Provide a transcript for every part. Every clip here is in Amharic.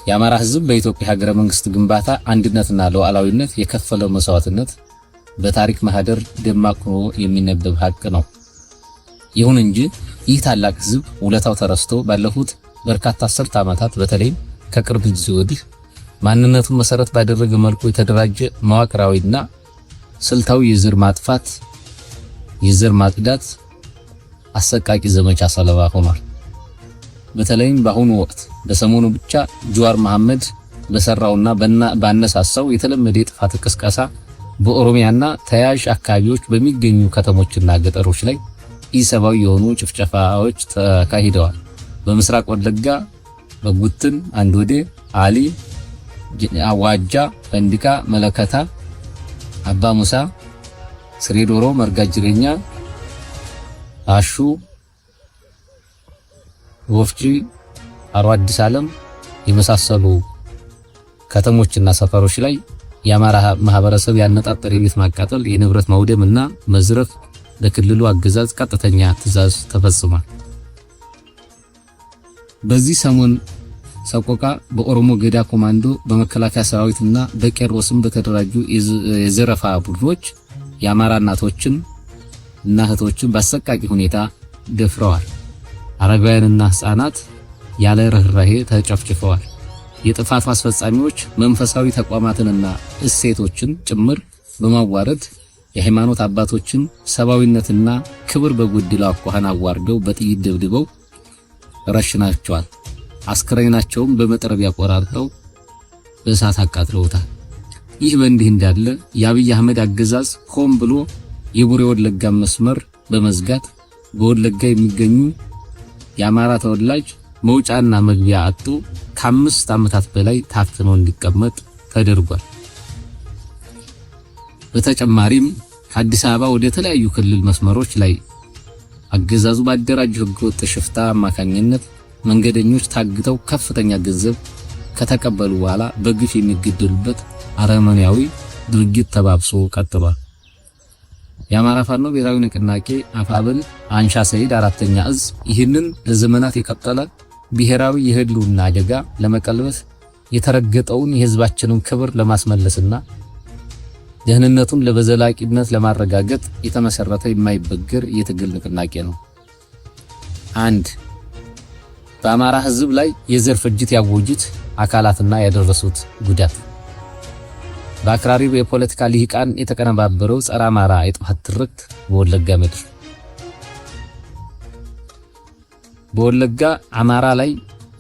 የአማራ ህዝብ በኢትዮጵያ ሀገረ መንግስት ግንባታ አንድነትና ሉዓላዊነት የከፈለው መስዋዕትነት በታሪክ ማህደር ደማቅ ሆኖ የሚነበብ ሀቅ ነው። ይሁን እንጂ ይህ ታላቅ ህዝብ ውለታው ተረስቶ ባለፉት በርካታ አስርት ዓመታት በተለይም ከቅርብ ጊዜ ወዲህ ማንነቱን መሰረት ባደረገ መልኩ የተደራጀ መዋቅራዊና ስልታዊ የዘር ማጽዳት አሰቃቂ ዘመቻ ሰለባ ሆኗል። በተለይም በአሁኑ ወቅት በሰሞኑ ብቻ ጀዋር መሐመድ በሰራውና ባነሳሳው የተለመደ የጥፋት ቅስቀሳ በኦሮሚያና ተያያዥ አካባቢዎች በሚገኙ ከተሞችና ገጠሮች ላይ ኢሰባዊ የሆኑ ጭፍጨፋዎች ተካሂደዋል። በምስራቅ ወለጋ በጉትን፣ አንዶዴ፣ አሊ፣ ዋጃ፣ ፈንዲቃ፣ መለከታ፣ አባ ሙሳ፣ ስሬዶሮ፣ መርጋጅሬኛ፣ አሹ፣ ወፍጪ፣ አሮ አዲስ ዓለም የመሳሰሉ ከተሞችና ሰፈሮች ላይ የአማራ ማህበረሰብ ያነጣጠረ የቤት ማቃጠል፣ የንብረት ማውደምና መዝረፍ ለክልሉ አገዛዝ ቀጥተኛ ትዕዛዝ ተፈጽሟል። በዚህ ሰሞን ሰቆቃ በኦሮሞ ገዳ ኮማንዶ በመከላከያ ሰራዊትና በቄሮስም በተደራጁ የዘረፋ ቡድኖች የአማራ እናቶችን እና እህቶችን በአሰቃቂ ሁኔታ ደፍረዋል። አረጋውያንና ህፃናት ያለ ርህራሄ ተጨፍጭፈዋል። የጥፋቱ አስፈጻሚዎች መንፈሳዊ ተቋማትንና እሴቶችን ጭምር በማዋረድ የሃይማኖት አባቶችን ሰብአዊነትና ክብር በጎደለው አኳኋን አዋርደው በጥይት ደብድበው ረሽናቸዋል። አስከሬናቸውም በመጥረቢያ ቆራርጠው በእሳት አቃጥለውታል። ይህ በእንዲህ እንዳለ የአብይ አህመድ አገዛዝ ሆን ብሎ የቡሬ ወለጋ መስመር በመዝጋት በወለጋ የሚገኙ የአማራ ተወላጅ መውጫና መግቢያ አጡ ከ5 ዓመታት በላይ ታፍኖ እንዲቀመጥ ተደርጓል። በተጨማሪም ከአዲስ አበባ ወደ ተለያዩ ክልል መስመሮች ላይ አገዛዙ ባደራጀው ህገወጥ ሽፍታ አማካኝነት መንገደኞች ታግተው ከፍተኛ ገንዘብ ከተቀበሉ በኋላ በግፍ የሚገደሉበት አረመኔያዊ ድርጊት ተባብሶ ቀጥሏል። የአማራ ፋኖ ብሔራዊ ንቅናቄ አፋብን አንሻ ሰይድ 4ኛ እዝ ይህንን ለዘመናት የቀጠለ ብሔራዊ የህልውና አደጋ ለመቀልበስ የተረገጠውን የህዝባችንን ክብር ለማስመለስና ደህንነቱን ለበዘላቂነት ለማረጋገጥ የተመሰረተ የማይበገር የትግል ንቅናቄ ነው። 1. በአማራ ህዝብ ላይ የዘር ፍጅት ያወጁት አካላትና ያደረሱት ጉዳት። በአክራሪ የፖለቲካ ልሂቃን የተቀነባበረው ጸረ አማራ የጥፋት ትርክት በወለጋ ምድር። በወለጋ አማራ ላይ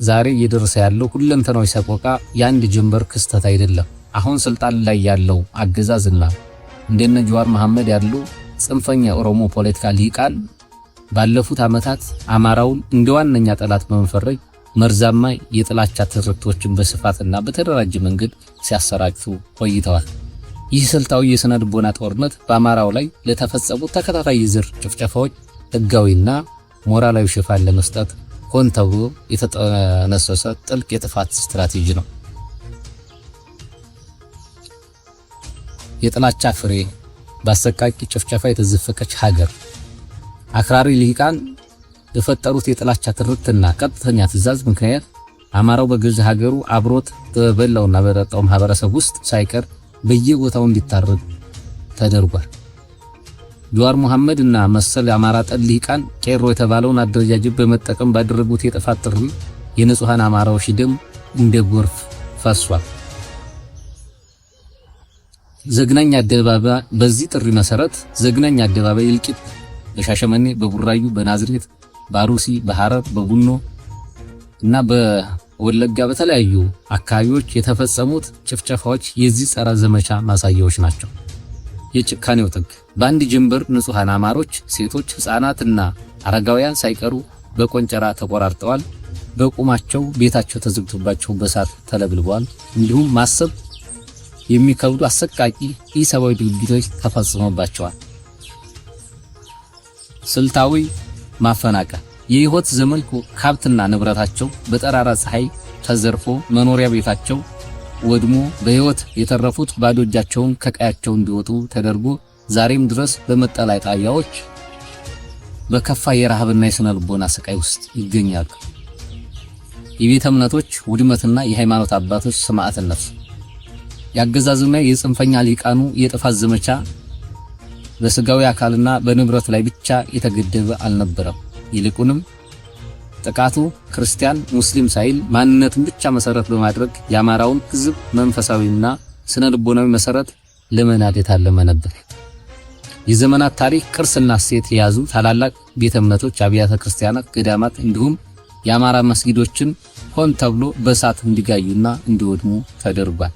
ዛሬ እየደረሰ ያለው ሁለንተናዊ ሰቆቃ የአንድ ጀንበር ክስተት አይደለም። አሁን ስልጣን ላይ ያለው አገዛዝና እንደነ ጀዋር መሐመድ ያሉ ጽንፈኛ ኦሮሞ ፖለቲካ ልሂቃን ባለፉት ዓመታት አማራውን እንደ ዋነኛ ጠላት በመፈረጅ መርዛማ የጥላቻ ትርክቶችን በስፋትና በተደራጀ መንገድ ሲያሰራጩ ቆይተዋል። ይህ ስልታዊ የስነ ልቦና ጦርነት በአማራው ላይ ለተፈጸሙ ተከታታይ የዘር ጭፍጨፋዎች ህጋዊና ሞራላዊ ሽፋን ለመስጠት ሆን ተብሎ የተጠነሰሰ ጥልቅ የጥፋት ስትራቴጂ ነው። የጥላቻ ፍሬ በአሰቃቂ ጭፍጨፋ የተዘፈቀች ሀገር አክራሪ ልሂቃን የፈጠሩት የጥላቻ ትርክትና ቀጥተኛ ትዕዛዝ ምክንያት አማራው በገዛ ሀገሩ አብሮት በበላውና በጠጣው ማህበረሰብ ውስጥ ሳይቀር በየቦታው እንዲታረድ ተደርጓል። ጀዋር መሐመድ እና መሰል አማራ ጠል ልሂቃን ቄሮ የተባለውን አደረጃጀት በመጠቀም ባደረጉት የጥፋት ጥሪ የንጹሃን አማራዎች ደም እንደ ጎርፍ ፈሷል። ዘግናኝ አደባባይ በዚህ ጥሪ መሰረት ዘግናኝ አደባባይ እልቂት በሻሸመኔ፣ በቡራዩ፣ በናዝሬት፣ በአሩሲ፣ በሐረር፣ በቡኖ እና በወለጋ በተለያዩ አካባቢዎች የተፈጸሙት ጭፍጨፋዎች የዚህ ጸረ ዘመቻ ማሳያዎች ናቸው። የጭካኔው ጥግ በአንድ ጀንበር ንጹሃን አማሮች፣ ሴቶች፣ ህፃናትና አረጋውያን ሳይቀሩ በቆንጨራ ተቆራርጠዋል። በቁማቸው ቤታቸው ተዘግቶባቸው በሳት ተለብልበዋል። እንዲሁም ማሰብ የሚከብዱ አሰቃቂ ኢሰብአዊ ድርጊቶች ተፈጽሞባቸዋል። ስልታዊ ማፈናቀል የህይወት ዘመን ካብትና ንብረታቸው በጠራራ ፀሐይ ተዘርፎ መኖሪያ ቤታቸው ወድሞ በህይወት የተረፉት ባዶ እጃቸውን ከቀያቸው እንዲወጡ ተደርጎ ዛሬም ድረስ በመጠለያ ጣቢያዎች በከፋ የረሃብና የስነ ልቦና ስቃይ ውስጥ ይገኛሉ። የቤተ እምነቶች ውድመትና የሃይማኖት አባቶች ሰማዕትነት። ያገዛዙና የጽንፈኛ ሊቃኑ የጥፋት ዘመቻ በስጋዊ አካልና በንብረት ላይ ብቻ የተገደበ አልነበረም። ይልቁንም ጥቃቱ ክርስቲያን ሙስሊም ሳይል ማንነትን ብቻ መሰረት በማድረግ የአማራውን ሕዝብ መንፈሳዊና ስነ ልቦናዊ መሰረት ለመናድ የታለመ ነበር። የዘመናት ታሪክ ቅርስና እሴት የያዙ ታላላቅ ቤተ እምነቶች፣ አብያተ ክርስቲያናት፣ ገዳማት እንዲሁም የአማራ መስጊዶችን ሆን ተብሎ በእሳት እንዲጋዩና እንዲወድሙ ተደርጓል።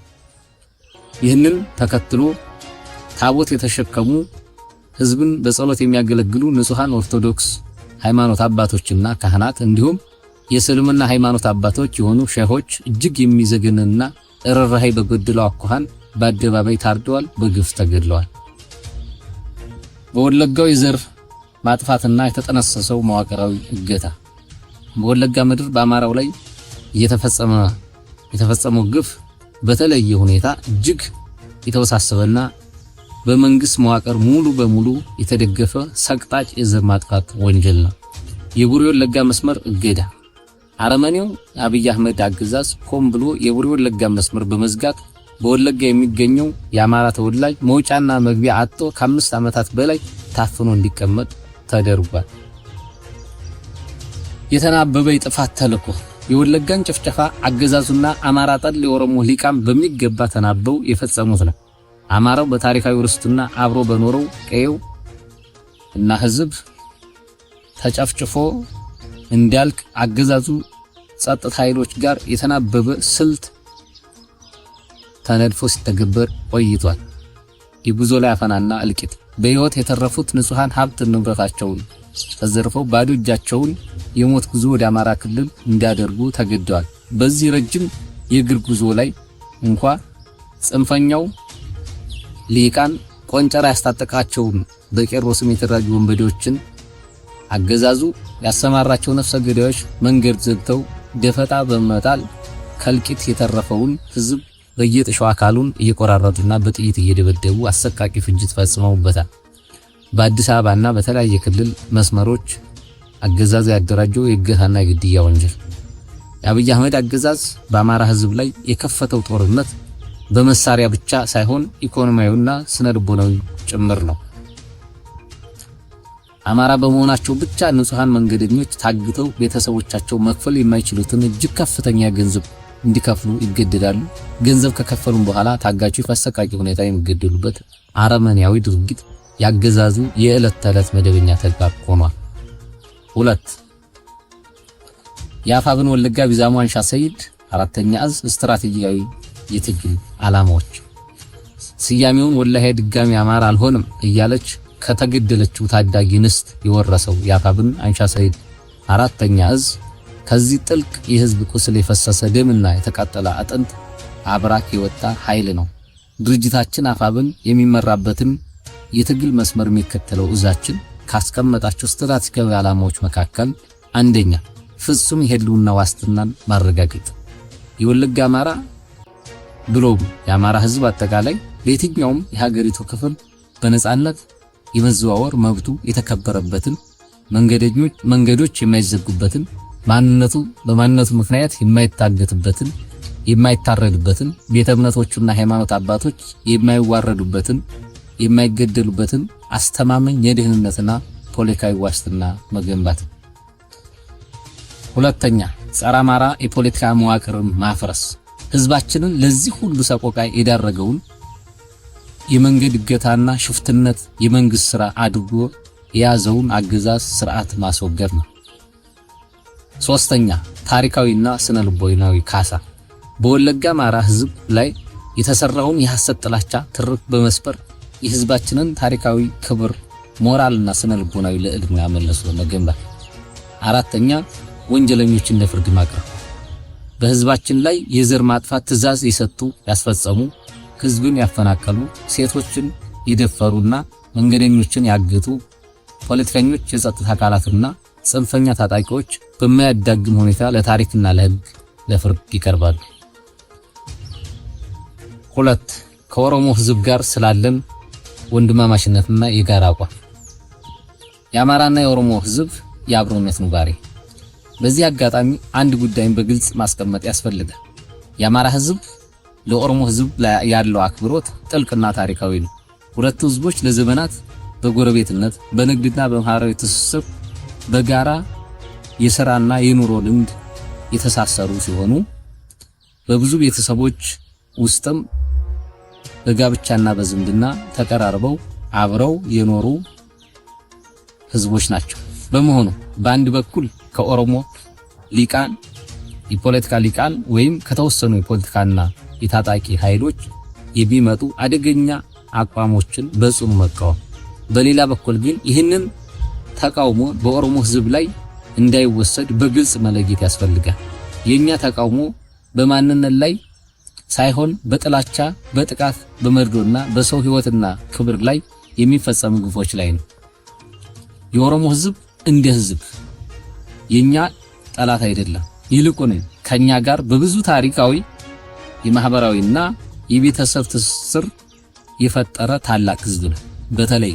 ይህንን ተከትሎ ታቦት የተሸከሙ ሕዝብን በጸሎት የሚያገለግሉ ንጹሃን ኦርቶዶክስ ሃይማኖት አባቶችና ካህናት እንዲሁም የእስልምና ሃይማኖት አባቶች የሆኑ ሼሆች እጅግ የሚዘገንና ርኅራኄ በጎደለው አኳኋን በአደባባይ ታርደዋል፣ በግፍ ተገድለዋል። በወለጋው የዘር ማጥፋትና የተጠነሰሰው መዋቅራዊ እገታ። በወለጋ ምድር በአማራው ላይ የተፈጸመው ግፍ በተለየ ሁኔታ እጅግ የተወሳሰበና በመንግስት መዋቅር ሙሉ በሙሉ የተደገፈ ሰቅጣጭ የዘር ማጥፋት ወንጀል ነው። የቡሬ ወለጋ መስመር እገዳ። አረመኔው አብይ አህመድ አገዛዝ ሆን ብሎ የቡሬ ወለጋ መስመር በመዝጋት በወለጋ የሚገኘው የአማራ ተወላጅ መውጫና መግቢያ አጥቶ ከ5 ዓመታት በላይ ታፍኖ እንዲቀመጥ ተደርጓል። የተናበበ የጥፋት ተልዕኮ። የወለጋን ጭፍጨፋ አገዛዙና አማራ ጠል የኦሮሞ ሊቃም በሚገባ ተናበው የፈጸሙት ነው። አማራው በታሪካዊ ርስቱና አብሮ በኖረው ቀየው እና ሕዝብ ተጨፍጭፎ እንዲያልቅ አገዛዙ ጸጥታ ኃይሎች ጋር የተናበበ ስልት ተነድፎ ሲተገበር ቆይቷል። የጉዞ ላይ አፈናና እልቂት። በሕይወት የተረፉት ንጹሃን ሀብት ንብረታቸውን ተዘርፈው ባዶ እጃቸውን የሞት ጉዞ ወደ አማራ ክልል እንዲያደርጉ ተገደዋል። በዚህ ረጅም የእግር ጉዞ ላይ እንኳ ጽንፈኛው ሊቃን ቆንጨራ ያስታጠቃቸውን በቄሮስም የተደራጁ ወንበዴዎችን አገዛዙ ያሰማራቸው ነፍሰ ገዳዮች መንገድ ዘግተው ደፈጣ በመጣል ከልቂት የተረፈውን ሕዝብ በየጥሻው አካሉን እየቆራረጡና በጥይት እየደበደቡ አሰቃቂ ፍጅት ፈጽመውበታል። በአዲስ አበባና በተለያየ ክልል መስመሮች አገዛዙ ያደራጀው የእገታና የግድያ ወንጀል። የአብይ አህመድ አገዛዝ በአማራ ሕዝብ ላይ የከፈተው ጦርነት በመሳሪያ ብቻ ሳይሆን ኢኮኖሚያዊና ስነ ልቦናዊ ጭምር ነው። አማራ በመሆናቸው ብቻ ንጹሃን መንገደኞች ታግተው ቤተሰቦቻቸው መክፈል የማይችሉትን እጅግ ከፍተኛ ገንዘብ እንዲከፍሉ ይገደዳሉ። ገንዘብ ከከፈሉም በኋላ ታጋቾች በአሰቃቂ ሁኔታ የሚገደሉበት አረመኔያዊ ድርጊት ያገዛዙ የዕለት ተዕለት መደበኛ ተግባር ሆኗል። 2 የአፋብን ወለጋ ቢዛሞ አንሻ ሰይድ 4ኛ እዝ ስትራቴጂያዊ የትግል ዓላማዎች። ስያሜውን ወላሂ ድጋሚ አማራ አልሆንም እያለች ከተገደለችው ታዳጊ ንስት የወረሰው የአፋብን አንሻ ሰይድ 4ኛ እዝ ከዚህ ጥልቅ የህዝብ ቁስል የፈሰሰ ደምና የተቃጠለ አጥንት አብራክ የወጣ ኃይል ነው። ድርጅታችን አፋብን የሚመራበትን የትግል መስመር የሚከተለው እዛችን ካስቀመጣቸው ስትራቴጂያዊ ዓላማዎች መካከል አንደኛ ፍጹም የህልውና ዋስትናን ማረጋገጥ። የወለጋ አማራ ብሎም የአማራ ህዝብ አጠቃላይ በየትኛውም የሀገሪቱ ክፍል በነጻነት የመዘዋወር መብቱ የተከበረበትን መንገዶች የማይዘጉበትን በማንነቱ ምክንያት የማይታገትበትን የማይታረድበትን ቤተ እምነቶችና ሃይማኖት አባቶች የማይዋረዱበትን የማይገደሉበትን አስተማማኝ የደህንነትና ፖለቲካዊ ዋስትና መገንባት። 2ኛ ጸረ አማራ የፖለቲካ መዋቅርን ማፍረስ። ህዝባችንን ለዚህ ሁሉ ሰቆቃ የዳረገውን የመንገድ እገታና ሽፍትነት የመንግስት ሥራ አድርጎ የያዘውን አገዛዝ ስርዓት ማስወገድ ነው። 3ኛ ታሪካዊና ስነ ልቦናዊ ካሳ። በወለጋ አማራ ህዝብ ላይ የተሰራውን የሐሰት ጥላቻ ትርክ በመስበር የህዝባችንን ታሪካዊ ክብር፣ ሞራልና ስነ ልቦናዊ ልዕልና መልሶ መገንባት። 4ኛ ወንጀለኞችን ለፍርድ ማቅረብ። በህዝባችን ላይ የዘር ማጥፋት ትዕዛዝ የሰጡ ያስፈጸሙ፣ ህዝብን ያፈናቀሉ፣ ሴቶችን የደፈሩና መንገደኞችን ያገቱ ፖለቲከኞች፣ የጸጥታ አካላትና ጽንፈኛ ታጣቂዎች በማያዳግም ሁኔታ ለታሪክና ለህግ ለፍርድ ይቀርባሉ። 2 ከኦሮሞ ህዝብ ጋር ስላለን ወንድማማችነትና የጋራ አቋም። የአማራና የኦሮሞ ህዝብ የአብሮነት ኑባሬ። በዚህ አጋጣሚ አንድ ጉዳይን በግልጽ ማስቀመጥ ያስፈልጋል። የአማራ ህዝብ ለኦሮሞ ህዝብ ያለው አክብሮት ጥልቅና ታሪካዊ ነው። ሁለቱ ህዝቦች ለዘመናት በጎረቤትነት በንግድና በማህበራዊ ትስስር በጋራ የሥራና የኑሮ ልምድ የተሳሰሩ ሲሆኑ በብዙ ቤተሰቦች ውስጥም በጋብቻና በዝምድና ተቀራርበው አብረው የኖሩ ህዝቦች ናቸው። በመሆኑ በአንድ በኩል ከኦሮሞ ሊቃን የፖለቲካ ሊቃን ወይም ከተወሰኑ የፖለቲካና የታጣቂ ኃይሎች የሚመጡ አደገኛ አቋሞችን በጽኑ መቃወም፣ በሌላ በኩል ግን ይህንን ተቃውሞ በኦሮሞ ህዝብ ላይ እንዳይወሰድ በግልጽ መለየት ያስፈልጋል። የኛ ተቃውሞ በማንነት ላይ ሳይሆን በጥላቻ፣ በጥቃት፣ በመርዶና በሰው ህይወትና ክብር ላይ የሚፈጸሙ ግፎች ላይ ነው። የኦሮሞ ህዝብ እንደ ህዝብ የኛ ጠላት አይደለም። ይልቁንም ከኛ ጋር በብዙ ታሪካዊ የማህበራዊና የቤተሰብ ትስስር የፈጠረ ታላቅ ህዝብ ነው። በተለይ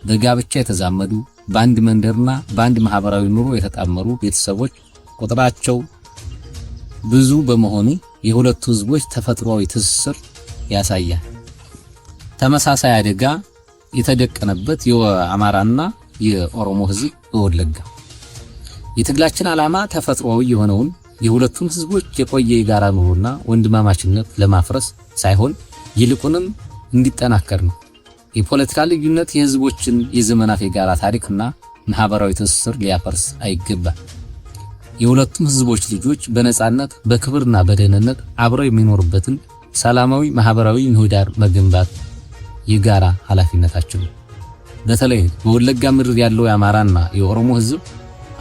በጋብቻ የተዛመዱ በአንድ መንደርና በአንድ ማህበራዊ ኑሮ የተጣመሩ ቤተሰቦች ቁጥራቸው ብዙ በመሆኑ የሁለቱ ህዝቦች ተፈጥሯዊ ትስስር ያሳያል። ተመሳሳይ አደጋ የተደቀነበት የአማራና የኦሮሞ ህዝብ በወለጋ የትግላችን ዓላማ ተፈጥሯዊ የሆነውን የሁለቱን ህዝቦች የቆየ የጋራ ኑሮና ወንድማማችነት ለማፍረስ ሳይሆን ይልቁንም እንዲጠናከር ነው። የፖለቲካ ልዩነት የህዝቦችን የዘመናት የጋራ ታሪክና ማህበራዊ ትስስር ሊያፈርስ አይገባም። የሁለቱም ህዝቦች ልጆች በነጻነት በክብርና በደህንነት አብረው የሚኖሩበትን ሰላማዊ ማህበራዊ ምህዳር መገንባት የጋራ ኃላፊነታችን ነው። በተለይ በወለጋ ምድር ያለው የአማራና የኦሮሞ ህዝብ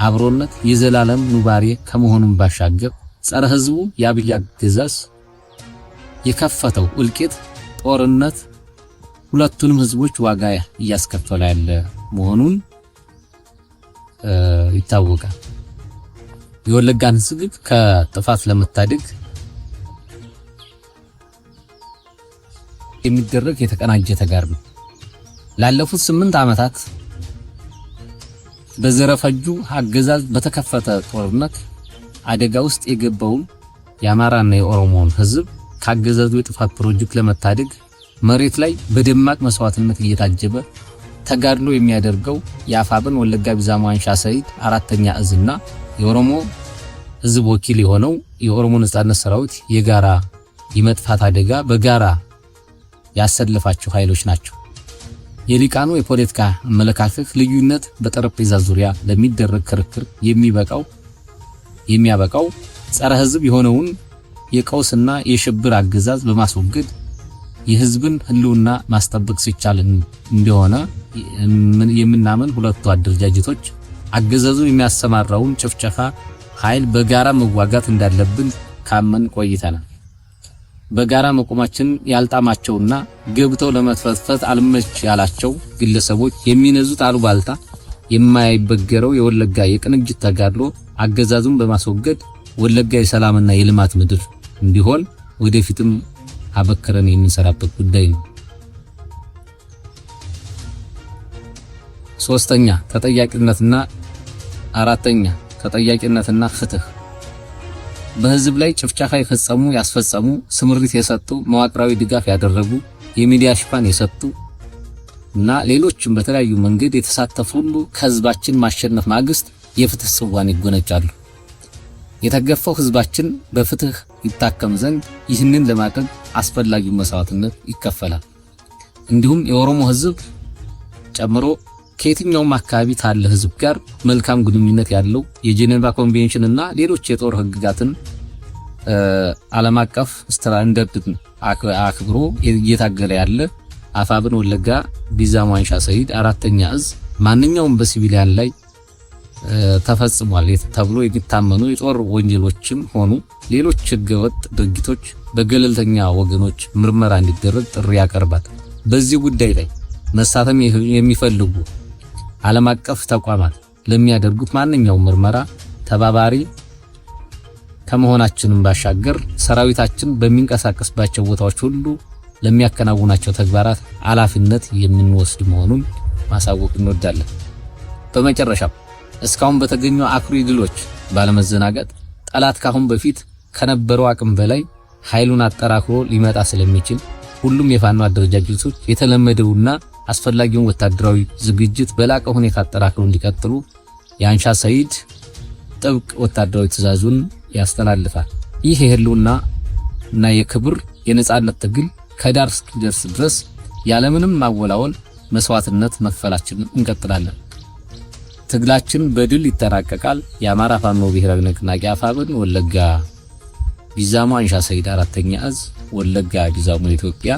አብሮነት የዘላለም ኑባሬ ከመሆኑም ባሻገር ጸረ ህዝቡ የአብይ አገዛዝ የከፈተው እልቂት ጦርነት ሁለቱንም ህዝቦች ዋጋ እያስከፈለ ያለ መሆኑን ይታወቃል። የወለጋን ህዝብ ከጥፋት ለመታደግ የሚደረግ የተቀናጀ ተጋድሎ ላለፉት 8 ዓመታት በዘረፈጁ አገዛዝ በተከፈተ ጦርነት አደጋ ውስጥ የገባውን የአማራና የኦሮሞን ህዝብ ካገዛዙ የጥፋት ፕሮጀክት ለመታደግ መሬት ላይ በደማቅ መስዋዕትነት እየታጀበ ተጋድሎ የሚያደርገው የአፋብን ወለጋ ቢዛሞ አንሻ ሰይድ 4ኛ እዝና የኦሮሞ ህዝብ ወኪል የሆነው የኦሮሞ ነጻነት ሰራዊት የጋራ የመጥፋት አደጋ በጋራ ያሰለፋቸው ኃይሎች ናቸው። የሊቃኑ የፖለቲካ አመለካከት ልዩነት በጠረጴዛ ዙሪያ ለሚደረግ ክርክር የሚያበቃው ጸረ ህዝብ የሆነውን የቀውስና የሽብር አገዛዝ በማስወገድ የህዝብን ህልውና ማስጠበቅ ሲቻል እንደሆነ የምናምን ሁለቱ አደረጃጀቶች አገዛዙ የሚያሰማራውን ጭፍጨፋ ኃይል በጋራ መዋጋት እንዳለብን ካመን ቆይተናል። በጋራ መቆማችን ያልጣማቸውና ገብተው ለመፈትፈት አልመች ያላቸው ግለሰቦች የሚነዙት አሉባልታ የማይበገረው የወለጋ የቅንጅት ተጋድሎ አገዛዙን በማስወገድ ወለጋ የሰላምና የልማት ምድር እንዲሆን ወደፊትም አበከረን የምንሰራበት ጉዳይ ነው። ሶስተኛ ተጠያቂነትና አራተኛ ተጠያቂነትና ፍትህ። በህዝብ ላይ ጭፍጨፋ የፈጸሙ ያስፈጸሙ ስምሪት የሰጡ መዋቅራዊ ድጋፍ ያደረጉ የሚዲያ ሽፋን የሰጡ እና ሌሎችም በተለያዩ መንገድ የተሳተፉ ሁሉ ከህዝባችን ማሸነፍ ማግስት የፍትህ ጽዋን ይጎነጫሉ። የተገፋው ህዝባችን በፍትህ ይታከም ዘንድ ይህንን ለማድረግ አስፈላጊው መስዋዕትነት ይከፈላል። እንዲሁም የኦሮሞ ህዝብ ጨምሮ ከየትኛውም አካባቢ ካለ ህዝብ ጋር መልካም ግንኙነት ያለው የጄኔቫ ኮንቬንሽን እና ሌሎች የጦር ህግጋትን ዓለም አቀፍ ስታንዳርድን አክብሮ እየታገለ ያለ አፋብን ወለጋ ቢዛሞ አንሻ ሰይድ 4ኛ እዝ ማንኛውም በሲቪሊያን ላይ ተፈጽሟል ተብሎ የሚታመኑ የጦር ወንጀሎችም ሆኑ ሌሎች ህገወጥ ድርጊቶች በገለልተኛ ወገኖች ምርመራ እንዲደረግ ጥሪ ያቀርባል። በዚህ ጉዳይ ላይ መሳተፍ የሚፈልጉ ዓለም አቀፍ ተቋማት ለሚያደርጉት ማንኛውም ምርመራ ተባባሪ ከመሆናችንም ባሻገር ሰራዊታችን በሚንቀሳቀስባቸው ቦታዎች ሁሉ ለሚያከናውናቸው ተግባራት ኃላፊነት የምንወስድ መሆኑን ማሳወቅ እንወዳለን። በመጨረሻ እስካሁን በተገኙ አኩሪ ድሎች ባለመዘናጋት ጠላት ካሁን በፊት ከነበረው አቅም በላይ ኃይሉን አጠራክሮ ሊመጣ ስለሚችል ሁሉም የፋኖ አደረጃጀቶች የተለመደውና አስፈላጊውን ወታደራዊ ዝግጅት በላቀ ሁኔታ አጠራክረው እንዲቀጥሉ የአንሻ ሰይድ ጥብቅ ወታደራዊ ትዕዛዙን ያስተላልፋል። ይህ የህልውና እና የክብር የነጻነት ትግል ከዳር እስኪደርስ ድረስ ያለምንም ማወላወል መስዋዕትነት መክፈላችንን እንቀጥላለን። ትግላችን በድል ይጠናቀቃል። የአማራ ፋኖ ብሔራዊ ንቅናቄ አፋብን ወለጋ ቢዛሞ አንሻ ሰይድ 4ኛ እዝ ወለጋ ቢዛሞ ኢትዮጵያ።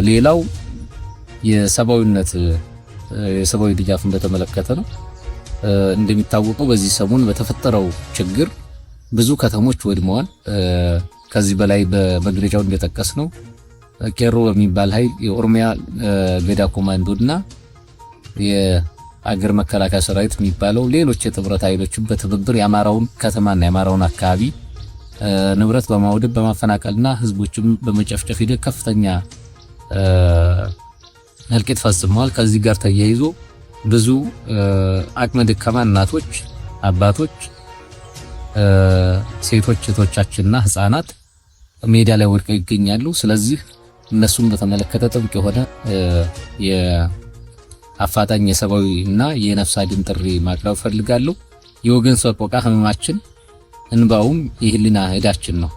ሌላው የሰብአዊ ድጋፍን በተመለከተ ነው። እንደሚታወቀው በዚህ ሰሞን በተፈጠረው ችግር ብዙ ከተሞች ወድመዋል። ከዚህ በላይ በመግለጫው እንደተጠቀስ ነው ቄሮ በሚባል ኃይል የኦሮሚያ ገዳ ኮማንዶና የአገር መከላከያ ሰራዊት የሚባለው ሌሎች የጥምረት ኃይሎችን በትብብር የአማራውን ከተማና የአማራውን አካባቢ ንብረት በማውደም በማፈናቀልና ህዝቦችን በመጨፍጨፍ ሂደት ከፍተኛ እልቂት ፈጽመዋል። ከዚህ ጋር ተያይዞ ብዙ አቅመ ደካማ እናቶች፣ አባቶች፣ ሴቶች እህቶቻችንና ህፃናት ሜዳ ላይ ወድቀው ይገኛሉ። ስለዚህ እነሱን በተመለከተ ጥብቅ የሆነ የአፋጣኝ የሰብአዊና የነፍስ አድን ጥሪ ማቅረብ ፈልጋለሁ። የወገን ሰቆቃ ህመማችን እንባውም የህሊና ዕዳችን ነው።